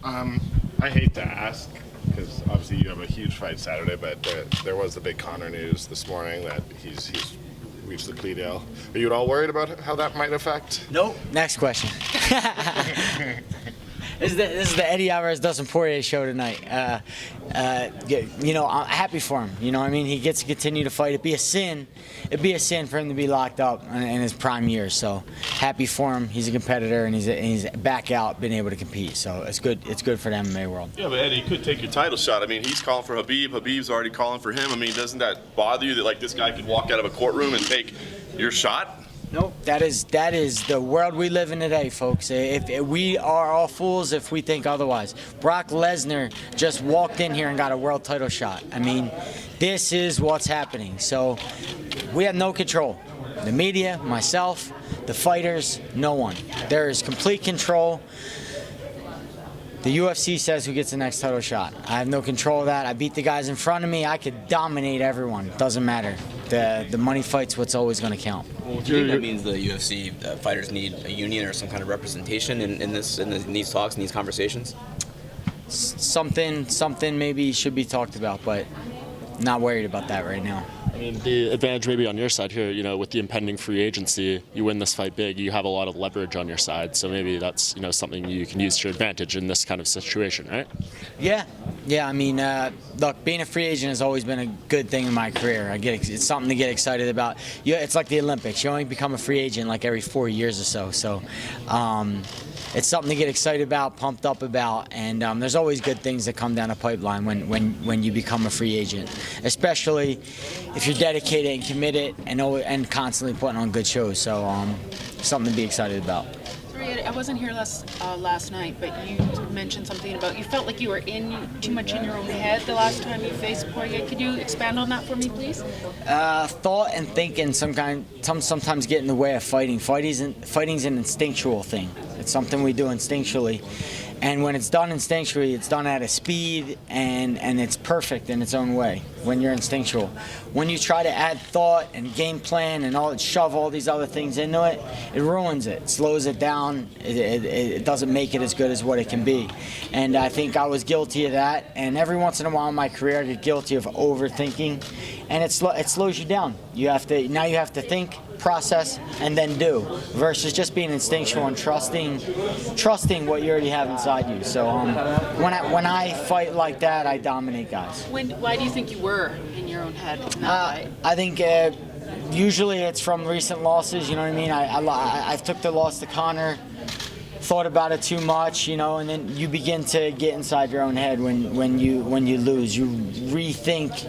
I hate to ask, because obviously you have a huge fight Saturday, but there was the big Connor news this morning that he's reached the plea deal. Are you at all worried about how that might affect? Nope. Next question. This is the Eddie Alvarez Dustin Poirier show tonight. I'm happy for him. You know what I mean? He gets to continue to fight. It'd be a sin for him to be locked up in his prime years. So happy for him. He's a competitor, and he's back out, been able to compete. So it's good. It's good for the MMA world. Yeah, but Eddie, he could take your title shot. I mean, he's calling for Khabib. Khabib's already calling for him. I mean, doesn't that bother you that like this guy could walk out of a courtroom and take your shot? Nope. That is the world we live in today, folks. If we are all fools if we think otherwise. Brock Lesnar just walked in here and got a world title shot. I mean, this is what's happening. So we have no control. The media, myself, the fighters, no one. There is complete control. The UFC says who gets the next title shot. I have no control of that. I beat the guys in front of me. I could dominate everyone. Doesn't matter. The money fight's what's always going to count. Well, do you think that means the UFC fighters need a union or some kind of representation in these talks and these conversations? Something maybe should be talked about, but not worried about that right now. I mean, the advantage maybe on your side here, with the impending free agency, you win this fight big, you have a lot of leverage on your side. So maybe that's, something you can use to your advantage in this kind of situation, right? Yeah. I mean, look, being a free agent has always been a good thing in my career. It's something to get excited about. It's like the Olympics. You only become a free agent like every 4 years or so. So it's something to get excited about, pumped up about, and there's always good things that come down the pipeline when you become a free agent, especially if you're dedicated and committed and constantly putting on good shows. So something to be excited about. Sorry, I wasn't here last night, but you mentioned something about you felt like you were too much in your own head the last time you faced Poirier. Could you expand on that for me, please? Thought and thinking sometimes get in the way of fighting. Fighting's an instinctual thing. It's something we do instinctually. And when it's done instinctually, it's done at a speed and it's perfect in its own way when you're instinctual. When you try to add thought and game plan and shove all these other things into it, it ruins it, slows it down. It doesn't make it as good as what it can be. And I think I was guilty of that. And every once in a while in my career, I get guilty of overthinking, and it slows you down. You have to think, process, and then do, versus just being instinctual and trusting what you already have inside you. So when I fight like that, I dominate guys. Why do you think you were in your own head in that fight? I think usually it's from recent losses. You know what I mean? I took the loss to Connor, thought about it too much, and then you begin to get inside your own head when you lose. You rethink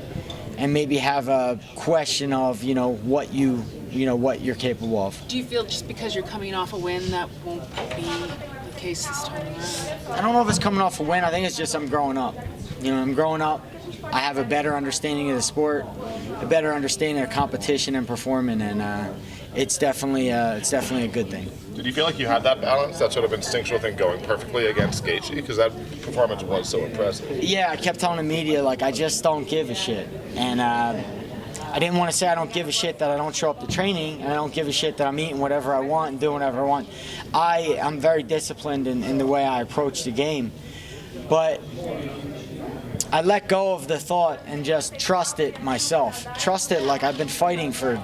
and maybe have a question of what you're capable of. Do you feel just because you're coming off a win that won't be the case this time around? I don't know if it's coming off a win. I think it's just I'm growing up. I'm growing up. I have a better understanding of the sport, a better understanding of competition and performing, and it's definitely a good thing. Did you feel like you had that balance, that sort of instinctual thing going perfectly against Gaethje? Because that performance was so impressive. Yeah, I kept telling the media, I just don't give a shit. And I didn't want to say I don't give a shit that I don't show up to training, and I don't give a shit that I'm eating whatever I want and doing whatever I want. I'm very disciplined in the way I approach the game. But I let go of the thought and just trust it myself. Trust it like I've been fighting for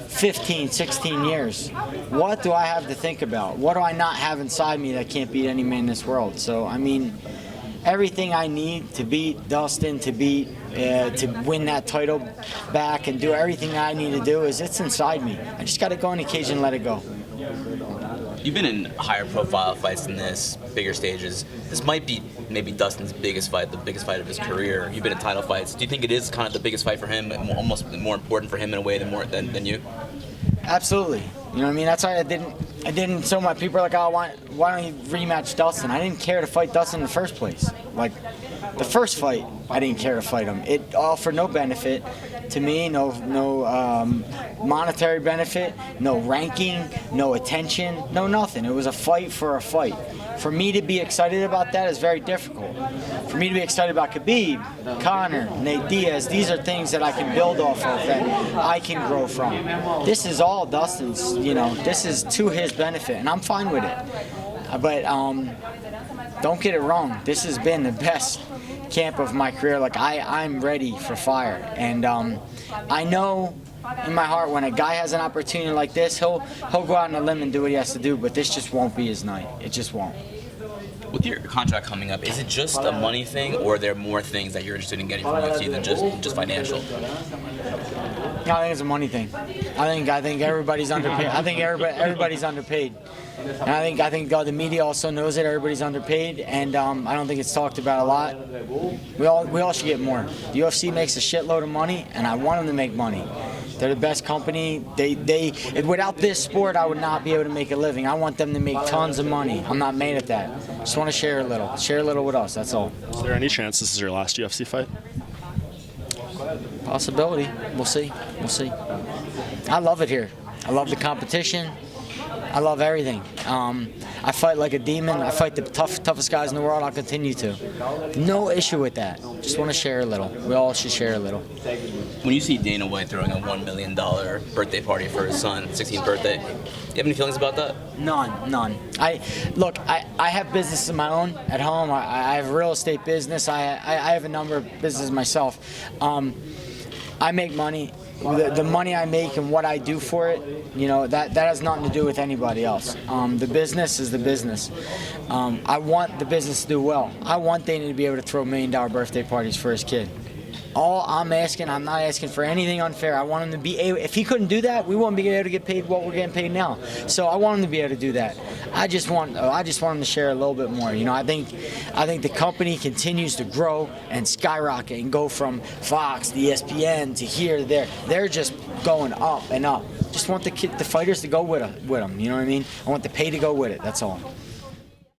15, 16 years. What do I have to think about? What do I not have inside me that can't beat any man in this world? So, everything I need to beat Dustin, to win that title back and do everything that I need to do it's inside me. I just got to go on the cage and let it go. You've been in higher profile fights than this, bigger stages. This might be maybe Dustin's biggest fight, the biggest fight of his career. You've been in title fights. Do you think it is kind of the biggest fight for him, almost more important for him in a way than you? Absolutely. That's why I didn't so much. People are like, why don't you rematch Dustin? I didn't care to fight Dustin in the first place. The first fight, I didn't care to fight him. It offered no benefit to me, no monetary benefit, no ranking, no attention, no nothing. It was a fight for a fight. For me to be excited about that is very difficult. For me to be excited about Khabib, Connor, Nate Diaz, these are things that I can build off of, that I can grow from. This is all Dustin's, this is to his benefit, and I'm fine with it. But don't get it wrong. This has been the best camp of my career. Like I'm ready for fire, and I know in my heart when a guy has an opportunity like this, he'll go out on a limb and do what he has to do. But this just won't be his night. It just won't. With your contract coming up, is it just a money thing, or are there more things that you're interested in getting from UFC than just financial? No, I think it's a money thing. I think everybody's underpaid. I think everybody's underpaid. And I think the media also knows it. Everybody's underpaid, and I don't think it's talked about a lot. We all should get more. The UFC makes a shitload of money, and I want them to make money. They're the best company. Without this sport, I would not be able to make a living. I want them to make tons of money. I'm not mad at that. Just want to share a little with us. That's all. Is there any chance this is your last UFC fight? Possibility. We'll see. I love it here. I love the competition. I love everything. I fight like a demon. I fight the toughest guys in the world. I'll continue to. No issue with that. Just want to share a little. We all should share a little. When you see Dana White throwing a $1 million birthday party for his son's 16th birthday, do you have any feelings about that? None. I have business of my own at home. I have a real estate business. I have a number of businesses myself. I make money. The money I make and what I do for it, that has nothing to do with anybody else. The business is the business. I want the business to do well. I want Dana to be able to throw $1 million birthday parties for his kid. All I'm not asking for anything unfair. I want him to be able, if he couldn't do that, we wouldn't be able to get paid what we're getting paid now. So I want him to be able to do that. I just want him to share a little bit more. I think the company continues to grow and skyrocket and go from Fox to ESPN to here to there. They're just going up and up. Just want the fighters to go with them. You know what I mean? I want the pay to go with it. That's all.